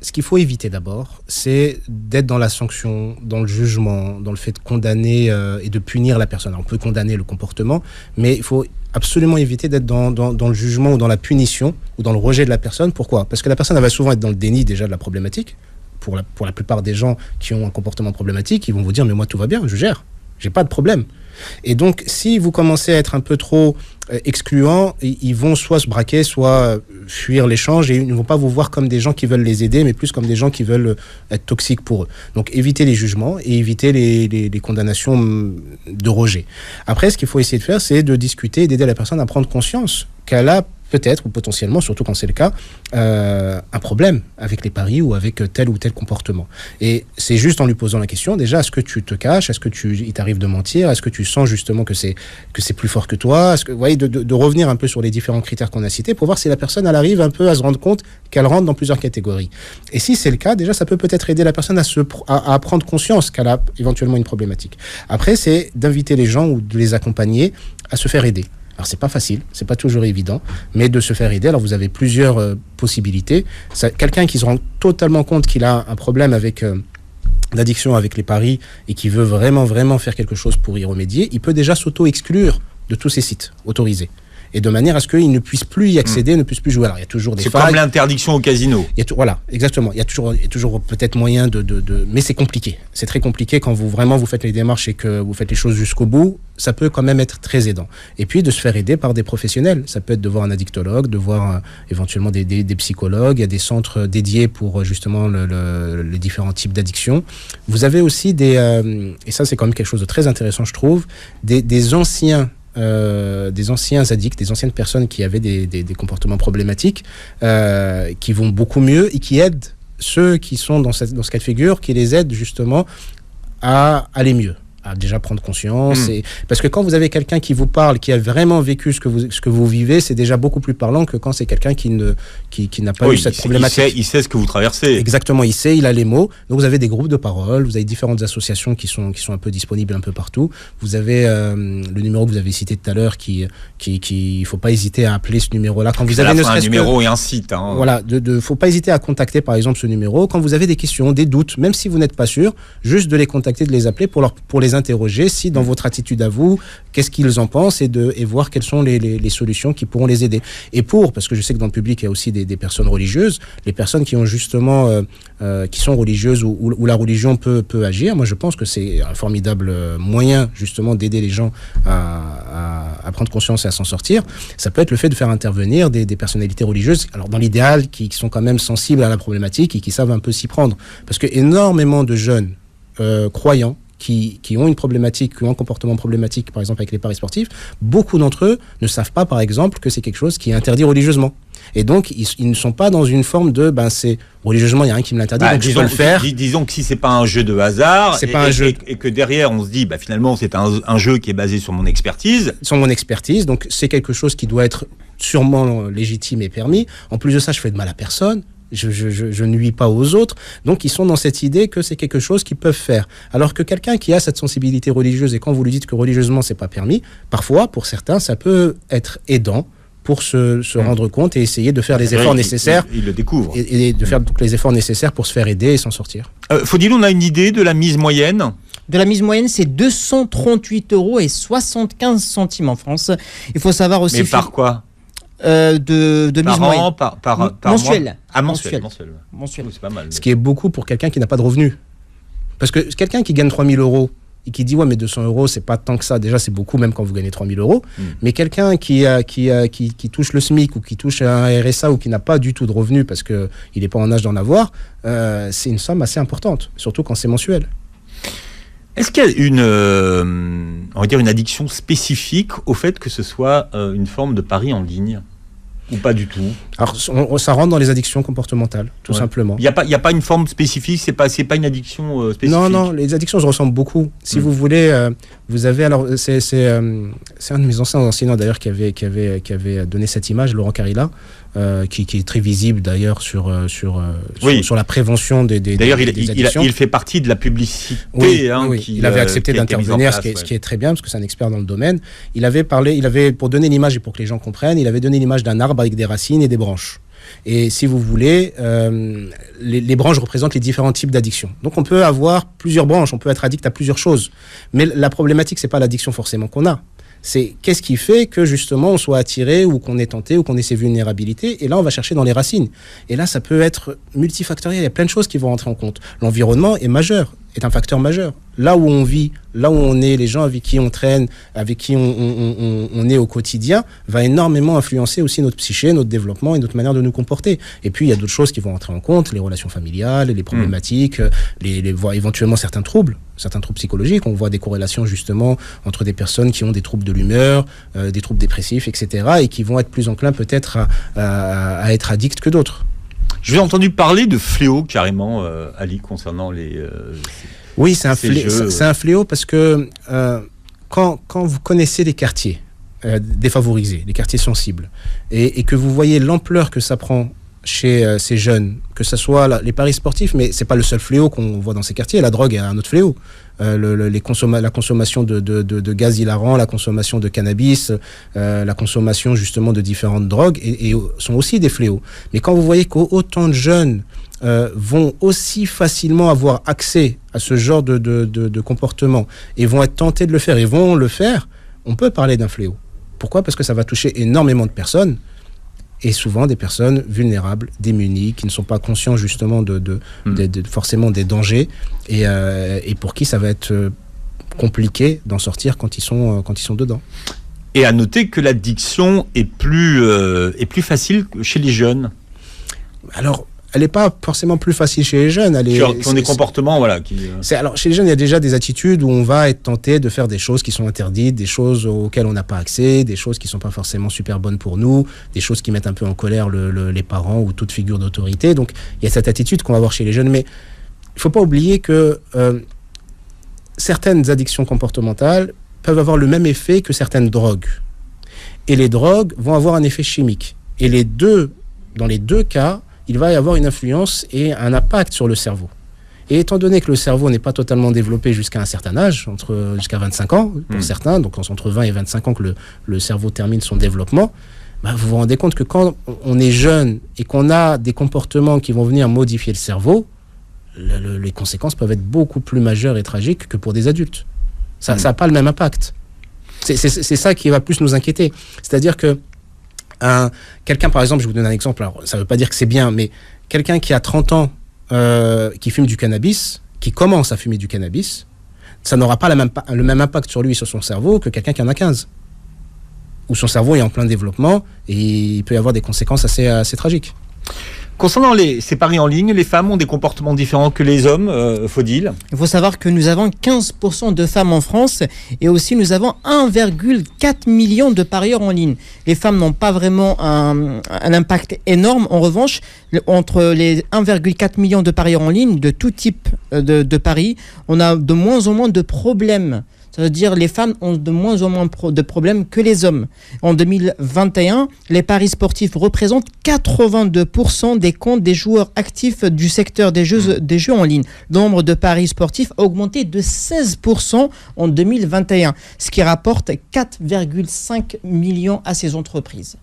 Ce qu'il faut éviter d'abord, c'est d'être dans la sanction, dans le jugement, dans le fait de condamner et de punir la personne. Alors, on peut condamner le comportement, mais il faut absolument éviter d'être dans le jugement ou dans la punition ou dans le rejet de la personne. Pourquoi ? Parce que la personne elle va souvent être dans le déni déjà de la problématique. Pour la plupart des gens qui ont un comportement problématique, ils vont vous dire « mais moi tout va bien, je gère, j'ai pas de problème ». Et donc, si vous commencez à être un peu trop excluant, ils vont soit se braquer, soit fuir l'échange et ils ne vont pas vous voir comme des gens qui veulent les aider, mais plus comme des gens qui veulent être toxiques pour eux. Donc, évitez les jugements et évitez les condamnations de rejet. Après, ce qu'il faut essayer de faire, c'est de discuter et d'aider la personne à prendre conscience qu'elle a peut-être, ou potentiellement, surtout quand c'est le cas, un problème avec les paris ou avec tel ou tel comportement. Et c'est juste en lui posant la question, déjà, est-ce que tu te caches ? Est-ce que il t'arrive de mentir ? Est-ce que tu sens justement que c'est plus fort que toi ? Est-ce que, vous voyez, de revenir un peu sur les différents critères qu'on a cités pour voir si la personne, elle arrive un peu à se rendre compte qu'elle rentre dans plusieurs catégories. Et si c'est le cas, déjà, ça peut peut-être aider la personne à prendre conscience qu'elle a éventuellement une problématique. Après, c'est d'inviter les gens ou de les accompagner à se faire aider. Alors, c'est pas facile, c'est pas toujours évident, mais de se faire aider. Alors, vous avez plusieurs possibilités. Quelqu'un qui se rend totalement compte qu'il a un problème avec l'addiction avec les paris et qui veut vraiment, vraiment faire quelque chose pour y remédier, il peut déjà s'auto-exclure de tous ces sites autorisés. et de manière à ce qu'ils ne puissent plus y accéder, ne puissent plus jouer. Alors, il y a toujours des C'est failles. comme l'interdiction au casino. Voilà, exactement. Il y a toujours peut-être moyen mais c'est compliqué. C'est très compliqué quand vous faites les démarches et que vous faites les choses jusqu'au bout. Ça peut quand même être très aidant. Et puis de se faire aider par des professionnels. Ça peut être de voir un addictologue, de voir éventuellement des psychologues. Il y a des centres dédiés pour justement les différents types d'addictions. Vous avez aussi et ça c'est quand même quelque chose de très intéressant, je trouve, des anciens addicts, des anciennes personnes qui avaient des comportements problématiques, qui vont beaucoup mieux et qui aident ceux qui sont dans ce cas de figure, qui les aident justement à aller mieux, à déjà prendre conscience. Parce que quand vous avez quelqu'un qui vous parle, qui a vraiment vécu ce que vous vivez, c'est déjà beaucoup plus parlant que quand c'est quelqu'un qui n'a pas eu cette problématique. Il sait ce que vous traversez. Exactement, il sait, il a les mots. Donc vous avez des groupes de parole, vous avez différentes associations qui sont un peu disponibles un peu partout. Vous avez le numéro que vous avez cité tout à l'heure, il faut pas hésiter à appeler ce numéro-là. Quand vous avez un numéro et un site. Hein. Voilà, faut pas hésiter à contacter par exemple ce numéro. Quand vous avez des questions, des doutes, même si vous n'êtes pas sûr, juste de les contacter, de les appeler pour les interroger si dans votre attitude à vous, qu'est-ce qu'ils en pensent et voir quelles sont les solutions qui pourront les aider. Et parce que je sais que dans le public il y a aussi des personnes religieuses, les personnes qui ont justement qui sont religieuses où la religion peut agir. Moi je pense que c'est un formidable moyen justement d'aider les gens à prendre conscience et à s'en sortir. Ça peut être le fait de faire intervenir des personnalités religieuses, alors dans l'idéal qui sont quand même sensibles à la problématique et qui savent un peu s'y prendre, parce que énormément de jeunes croyants qui ont une problématique, qui ont un comportement problématique, par exemple avec les paris sportifs, beaucoup d'entre eux ne savent pas, par exemple, que c'est quelque chose qui est interdit religieusement. Et donc, ils ne sont pas dans une forme de, c'est religieusement, il n'y a rien qui me l'interdit, donc je peux le faire. Disons que si c'est pas un jeu de hasard, et que derrière on se dit, finalement, c'est un jeu qui est basé sur mon expertise. Sur mon expertise, donc c'est quelque chose qui doit être sûrement légitime et permis. En plus de ça, je fais de mal à personne. Je nuis pas aux autres. Donc, ils sont dans cette idée que c'est quelque chose qu'ils peuvent faire. Alors que quelqu'un qui a cette sensibilité religieuse, et quand vous lui dites que religieusement, c'est pas permis, parfois, pour certains, ça peut être aidant pour se rendre compte et essayer de faire les efforts nécessaires. Il le découvre. Et de faire donc les efforts nécessaires pour se faire aider et s'en sortir. Faudil, on a une idée de la mise moyenne ? De la mise moyenne, c'est 238,75 € en France. Il faut savoir aussi... Mais par quoi ? de mise moyenne. Par mensuel. Mois. Ah, mensuel. Mensuel. C'est pas mal. Ce qui est beaucoup pour quelqu'un qui n'a pas de revenus. Parce que quelqu'un qui gagne 3 000 € et qui dit ouais mais 200 €, c'est pas tant que ça. Déjà c'est beaucoup même quand vous gagnez 3 000 €. Mais quelqu'un qui touche le SMIC ou qui touche un RSA ou qui n'a pas du tout de revenus parce qu'il n'est pas en âge d'en avoir, c'est une somme assez importante, surtout quand c'est mensuel. Est-ce qu'il y a une addiction spécifique au fait que ce soit une forme de pari en ligne ? Ou pas du tout? Alors, ça rentre dans les addictions comportementales, tout simplement. Il y a pas une forme spécifique, c'est pas une addiction spécifique. Non, les addictions se ressemblent beaucoup. Si vous voulez, vous avez alors c'est un de mes anciens enseignants d'ailleurs qui avait donné cette image, Laurent Carilla, qui est très visible d'ailleurs sur la prévention des d'ailleurs addictions. il fait partie de la publicité. Oui. Il avait accepté d'intervenir, ce qui est très bien parce que c'est un expert dans le domaine. Il avait pour donner l'image et pour que les gens comprennent, il avait donné l'image d'un arbre avec des racines et des branches. Et si vous voulez, les branches représentent les différents types d'addictions. Donc on peut avoir plusieurs branches, on peut être addict à plusieurs choses. Mais la problématique, c'est pas l'addiction forcément qu'on a. C'est qu'est-ce qui fait que justement on soit attiré ou qu'on est tenté ou qu'on ait ses vulnérabilités. Et là, on va chercher dans les racines. Et là, ça peut être multifactoriel. Il y a plein de choses qui vont rentrer en compte. L'environnement est un facteur majeur. Là où on vit, là où on est, les gens avec qui on traîne, avec qui on est au quotidien, va énormément influencer aussi notre psyché, notre développement et notre manière de nous comporter. Et puis, il y a d'autres choses qui vont entrer en compte, les relations familiales, les problématiques, éventuellement certains troubles psychologiques. On voit des corrélations justement entre des personnes qui ont des troubles de l'humeur, des troubles dépressifs, etc. et qui vont être plus enclins peut-être à être addicts que d'autres. Je vous ai entendu parler de fléau carrément, Ali, concernant les... Oui, c'est un fléau parce que quand vous connaissez les quartiers défavorisés, les quartiers sensibles, et que vous voyez l'ampleur que ça prend chez ces jeunes, que ce soit les paris sportifs, mais c'est pas le seul fléau qu'on voit dans ces quartiers. La drogue est un autre fléau. La consommation de gaz hilarant, la consommation de cannabis, la consommation justement de différentes drogues et sont aussi des fléaux. Mais quand vous voyez qu'autant de jeunes vont aussi facilement avoir accès à ce genre de comportement et vont être tentés de le faire et vont le faire, on peut parler d'un fléau. Pourquoi ? Parce que ça va toucher énormément de personnes, et souvent des personnes vulnérables, démunies, qui ne sont pas conscients justement de forcément des dangers, et pour qui ça va être compliqué d'en sortir quand ils sont dedans. Et à noter que l'addiction est plus facile chez les jeunes. Alors, elle n'est pas forcément plus facile chez les jeunes. Qui ont des comportements, voilà. Alors, chez les jeunes, il y a déjà des attitudes où on va être tenté de faire des choses qui sont interdites, des choses auxquelles on n'a pas accès, des choses qui ne sont pas forcément super bonnes pour nous, des choses qui mettent un peu en colère les parents ou toute figure d'autorité. Donc, il y a cette attitude qu'on va voir chez les jeunes. Mais il ne faut pas oublier que certaines addictions comportementales peuvent avoir le même effet que certaines drogues. Et les drogues vont avoir un effet chimique. Et dans les deux cas, il va y avoir une influence et un impact sur le cerveau. Et étant donné que le cerveau n'est pas totalement développé jusqu'à un certain âge, jusqu'à 25 ans pour certains, donc entre 20 et 25 ans que le cerveau termine son développement, vous vous rendez compte que quand on est jeune et qu'on a des comportements qui vont venir modifier le cerveau, les conséquences peuvent être beaucoup plus majeures et tragiques que pour des adultes. Ça n'a pas le même impact. C'est ça qui va plus nous inquiéter. C'est-à-dire que quelqu'un, par exemple, je vous donne un exemple, alors ça ne veut pas dire que c'est bien, mais quelqu'un qui a 30 ans, qui fume du cannabis, qui commence à fumer du cannabis, ça n'aura pas le même impact sur lui et sur son cerveau que quelqu'un qui en a 15. Où son cerveau est en plein développement et il peut y avoir des conséquences assez tragiques. Concernant ces paris en ligne, les femmes ont des comportements différents que les hommes, Faudil. Il faut savoir que nous avons 15% de femmes en France et aussi nous avons 1,4 million de parieurs en ligne. Les femmes n'ont pas vraiment un impact énorme. En revanche, entre les 1,4 million de parieurs en ligne, de tout type de paris, on a de moins en moins de problèmes. Ça veut dire que les femmes ont de moins en moins de problèmes que les hommes. En 2021, les paris sportifs représentent 82% des comptes des joueurs actifs du secteur des jeux en ligne. Le nombre de paris sportifs a augmenté de 16% en 2021, ce qui rapporte 4,5 millions à ces entreprises.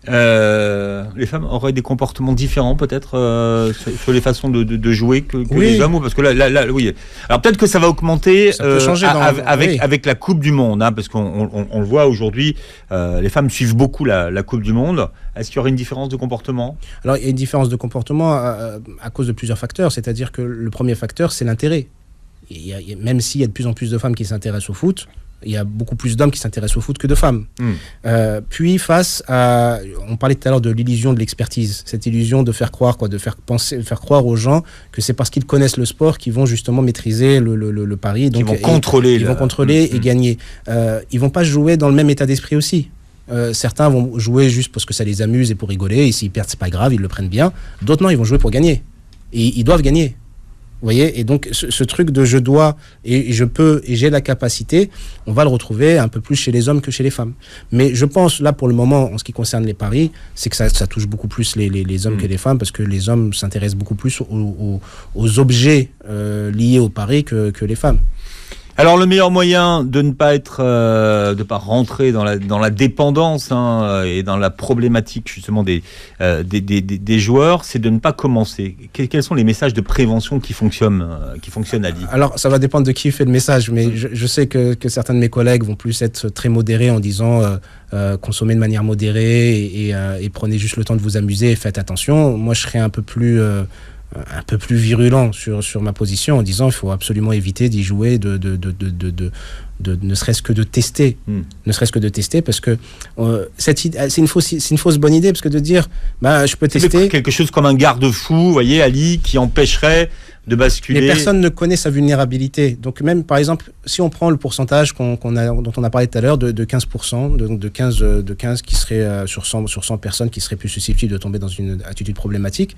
Les femmes auraient des comportements différents peut-être sur les façons de jouer que les hommes, parce que là, oui. Alors peut-être que ça va augmenter avec la Coupe du Monde, parce qu'on le voit aujourd'hui, les femmes suivent beaucoup la Coupe du Monde. Est-ce qu'il y aurait une différence de comportement ? Alors il y a une différence de comportement à cause de plusieurs facteurs, c'est-à-dire que le premier facteur, c'est l'intérêt. Même s'il y a de plus en plus de femmes qui s'intéressent au foot, il y a beaucoup plus d'hommes qui s'intéressent au foot que de femmes. Puis face à... On parlait tout à l'heure de l'illusion de l'expertise, cette illusion de faire croire, de faire croire aux gens que c'est parce qu'ils connaissent le sport qu'ils vont justement maîtriser le pari. Donc, ils vont contrôler. Ils vont contrôler et gagner. Ils vont pas jouer dans le même état d'esprit aussi. Certains vont jouer juste parce que ça les amuse et pour rigoler, et s'ils perdent, c'est pas grave, ils le prennent bien. D'autres, non, ils vont jouer pour gagner. Et ils doivent gagner. Vous voyez, et donc ce truc de je dois et je peux et j'ai la capacité, on va le retrouver un peu plus chez les hommes que chez les femmes. Mais je pense, là pour le moment, en ce qui concerne les paris, c'est que ça touche beaucoup plus les hommes que les femmes, parce que les hommes s'intéressent beaucoup plus aux objets liés au pari que les femmes. Alors le meilleur moyen de ne pas de pas rentrer dans la dépendance et dans la problématique justement des joueurs, c'est de ne pas commencer. Quels sont les messages de prévention qui fonctionnent Ali ? Alors ça va dépendre de qui fait le message, mais je sais que certains de mes collègues vont plus être très modérés en disant consommez de manière modérée et prenez juste le temps de vous amuser et faites attention. Moi je serais un peu plus virulent sur ma position en disant il faut absolument éviter d'y jouer, ne serait-ce que de tester, parce que c'est une fausse bonne idée, parce que de dire je peux tester quelque chose comme un garde-fou, vous voyez Ali, qui empêcherait de basculer. Mais personne ne connaît sa vulnérabilité. Donc même par exemple, si on prend le pourcentage dont on a parlé tout à l'heure de 15%, de 15 qui seraient sur 100 personnes qui seraient plus susceptibles de tomber dans une attitude problématique.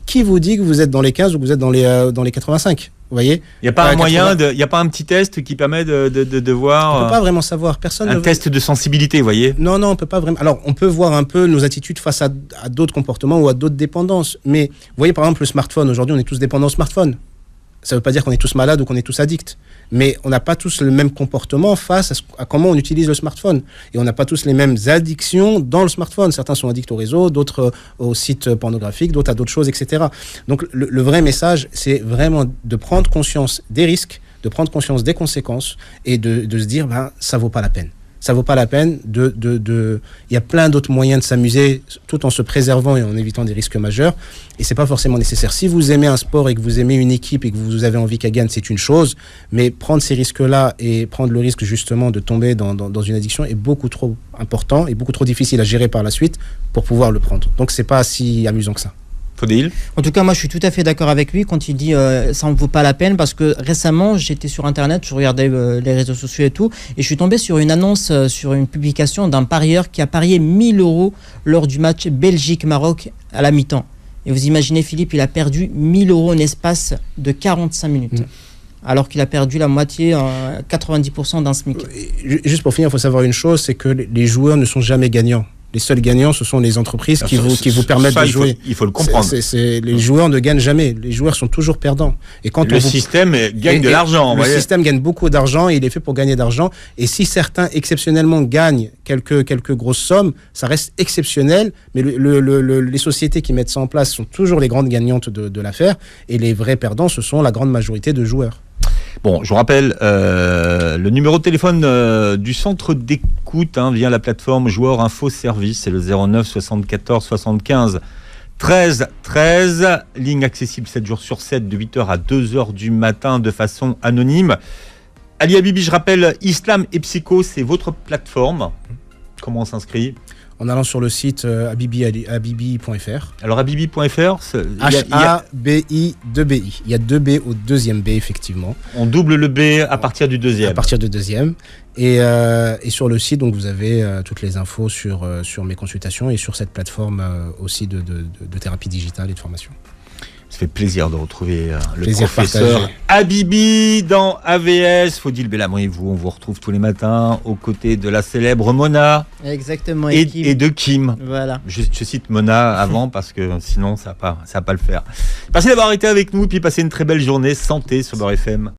Qui vous dit que vous êtes dans les 15 ou que vous êtes dans les 85 ? Vous voyez ? Il n'y a pas un moyen, il n'y a pas un petit test qui permet de voir... On ne peut pas vraiment savoir. Test de sensibilité, vous voyez ? Non, on ne peut pas vraiment... Alors, on peut voir un peu nos attitudes face à d'autres comportements ou à d'autres dépendances. Mais vous voyez, par exemple, le smartphone. Aujourd'hui, on est tous dépendants au smartphone. Ça ne veut pas dire qu'on est tous malades ou qu'on est tous addicts. Mais on n'a pas tous le même comportement face à comment on utilise le smartphone. Et on n'a pas tous les mêmes addictions dans le smartphone. Certains sont addicts au réseau, d'autres aux sites pornographiques, d'autres à d'autres choses, etc. Donc le vrai message, c'est vraiment de prendre conscience des risques, de prendre conscience des conséquences et de se dire, ça ne vaut pas la peine. ça vaut pas la peine il y a plein d'autres moyens de s'amuser tout en se préservant et en évitant des risques majeurs. Et c'est pas forcément nécessaire. Si vous aimez un sport et que vous aimez une équipe et que vous avez envie qu'elle gagne, c'est une chose. Mais prendre ces risques-là et prendre le risque justement de tomber dans une addiction est beaucoup trop important et beaucoup trop difficile à gérer par la suite pour pouvoir le prendre. Donc c'est pas si amusant que ça. Faudil ? En tout cas, moi, je suis tout à fait d'accord avec lui quand il dit ça en vaut pas la peine, parce que récemment, j'étais sur Internet, je regardais les réseaux sociaux et tout, et je suis tombé sur une annonce, sur une publication d'un parieur qui a parié 1 000 € lors du match Belgique-Maroc à la mi-temps. Et vous imaginez, Philippe, il a perdu 1 000 € en espace de 45 minutes. Alors qu'il a perdu la moitié, 90% d'un SMIC. Juste pour finir, il faut savoir une chose, c'est que les joueurs ne sont jamais gagnants. Les seuls gagnants, ce sont les entreprises qui vous permettent de jouer. Il faut le comprendre. Les joueurs ne gagnent jamais. Les joueurs sont toujours perdants. Et quand le système gagne de l'argent. Le système gagne beaucoup d'argent et il est fait pour gagner d'argent. Et si certains exceptionnellement gagnent quelques grosses sommes, ça reste exceptionnel. Mais les sociétés qui mettent ça en place sont toujours les grandes gagnantes de l'affaire. Et les vrais perdants, ce sont la grande majorité de joueurs. Bon, je vous rappelle le numéro de téléphone du centre d'écoute via la plateforme Joueur Info Service, c'est le 09 74 75 13 13, ligne accessible 7 jours sur 7 de 8h à 2h du matin de façon anonyme. Ali Habibi, je rappelle, Islam et Psycho, c'est votre plateforme. Comment on s'inscrit ? En allant sur le site habibi.fr. Alors habibi.fr, H-A-B-I, 2-B-I. Il y a 2 B au deuxième B, effectivement. On double le B à partir du deuxième. À partir du deuxième. Et sur le site, donc, vous avez toutes les infos sur mes consultations et sur cette plateforme aussi de thérapie digitale et de formation. Ça fait plaisir de retrouver le plaisir professeur partagé. Habibi dans AVS. Faudil Bellamri, on vous retrouve tous les matins aux côtés de la célèbre Mona. Exactement. Et de Kim. Voilà. Je cite Mona avant parce que sinon ça va pas le faire. Merci d'avoir été avec nous et puis passez une très belle journée. Santé sur Beurre FM.